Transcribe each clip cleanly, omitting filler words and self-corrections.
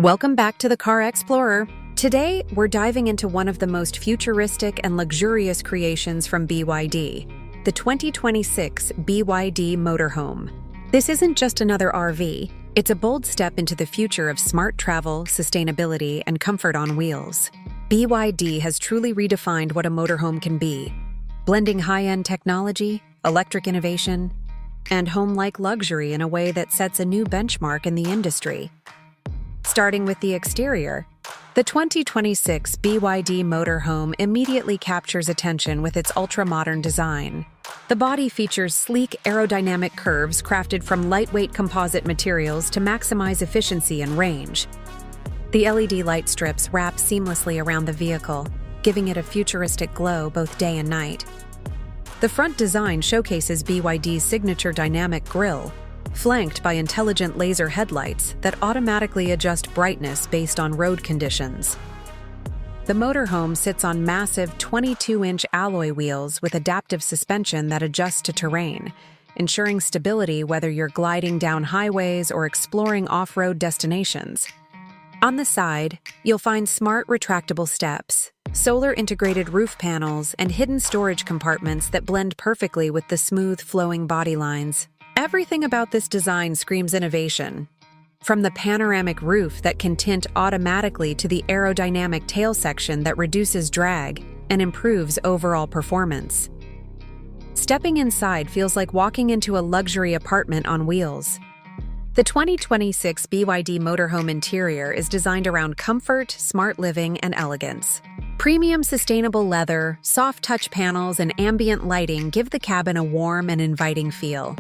Welcome back to the Car Explorer. Today, we're diving into one of the most futuristic and luxurious creations from BYD, the 2026 BYD Motorhome. This isn't just another RV, it's a bold step into the future of smart travel, sustainability, and comfort on wheels. BYD has truly redefined what a motorhome can be, blending high-end technology, electric innovation, and home-like luxury in a way that sets a new benchmark in the industry. Starting with the exterior, the 2026 BYD Motorhome immediately captures attention with its ultra-modern design. The body features sleek aerodynamic curves crafted from lightweight composite materials to maximize efficiency and range. The LED light strips wrap seamlessly around the vehicle, giving it a futuristic glow both day and night. The front design showcases BYD's signature dynamic grille, flanked by intelligent laser headlights that automatically adjust brightness based on road conditions. The motorhome sits on massive 22-inch alloy wheels with adaptive suspension that adjusts to terrain, ensuring stability whether you're gliding down highways or exploring off-road destinations. On the side, you'll find smart retractable steps, solar-integrated roof panels, and hidden storage compartments that blend perfectly with the smooth, flowing body lines. Everything about this design screams innovation. From the panoramic roof that can tint automatically to the aerodynamic tail section that reduces drag and improves overall performance. Stepping inside feels like walking into a luxury apartment on wheels. The 2026 BYD Motorhome interior is designed around comfort, smart living, and elegance. Premium sustainable leather, soft touch panels, and ambient lighting give the cabin a warm and inviting feel.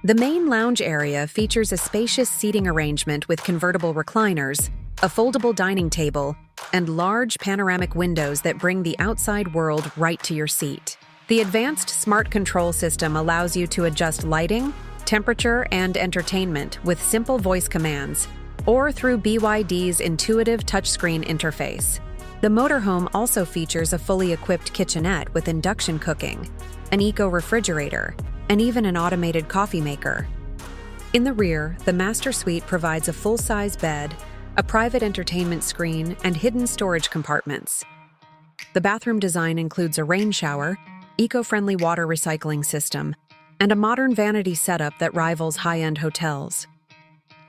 The main lounge area features a spacious seating arrangement with convertible recliners, a foldable dining table, and large panoramic windows that bring the outside world right to your seat. The advanced smart control system allows you to adjust lighting, temperature, and entertainment with simple voice commands, or through BYD's intuitive touchscreen interface. The motorhome also features a fully equipped kitchenette with induction cooking, an eco-refrigerator, and even an automated coffee maker. In the rear, the master suite provides a full-size bed, a private entertainment screen, and hidden storage compartments. The bathroom design includes a rain shower, eco-friendly water recycling system, and a modern vanity setup that rivals high-end hotels.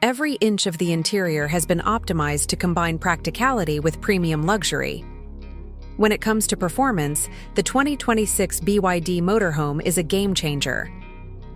Every inch of the interior has been optimized to combine practicality with premium luxury. When it comes to performance, the 2026 BYD Motorhome is a game-changer.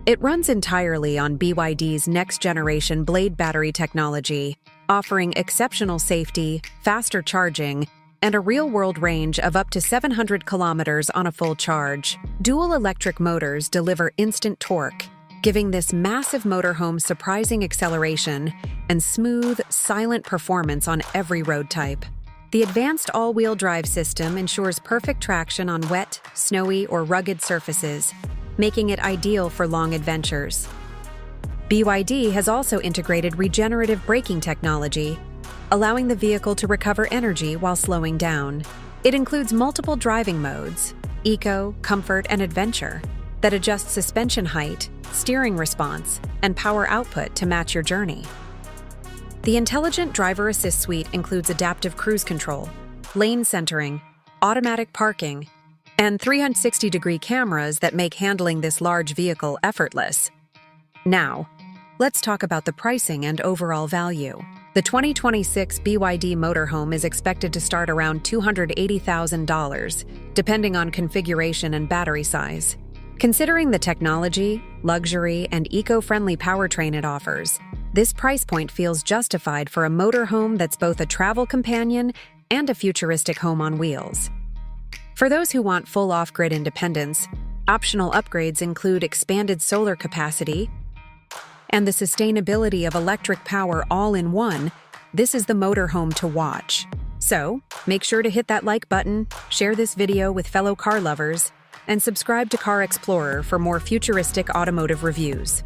It runs entirely on BYD's next-generation Blade battery technology, offering exceptional safety, faster charging, and a real-world range of up to 700 kilometers on a full charge. Dual electric motors deliver instant torque, giving this massive motorhome surprising acceleration and smooth, silent performance on every road type. The advanced all-wheel drive system ensures perfect traction on wet, snowy, or rugged surfaces, making it ideal for long adventures. BYD has also integrated regenerative braking technology, allowing the vehicle to recover energy while slowing down. It includes multiple driving modes, eco, comfort, and adventure, that adjust suspension height, steering response, and power output to match your journey. The intelligent driver assist suite includes adaptive cruise control, lane centering, automatic parking, and 360-degree cameras that make handling this large vehicle effortless. Now, let's talk about the pricing and overall value. The 2026 BYD Motorhome is expected to start around $280,000, depending on configuration and battery size. Considering the technology, luxury, and eco-friendly powertrain it offers, this price point feels justified for a motorhome that's both a travel companion and a futuristic home on wheels. For those who want full off-grid independence, optional upgrades include expanded solar capacity and the sustainability of electric power all in one. This is the motorhome to watch. So, make sure to hit that like button, share this video with fellow car lovers, and subscribe to Car Explorer for more futuristic automotive reviews.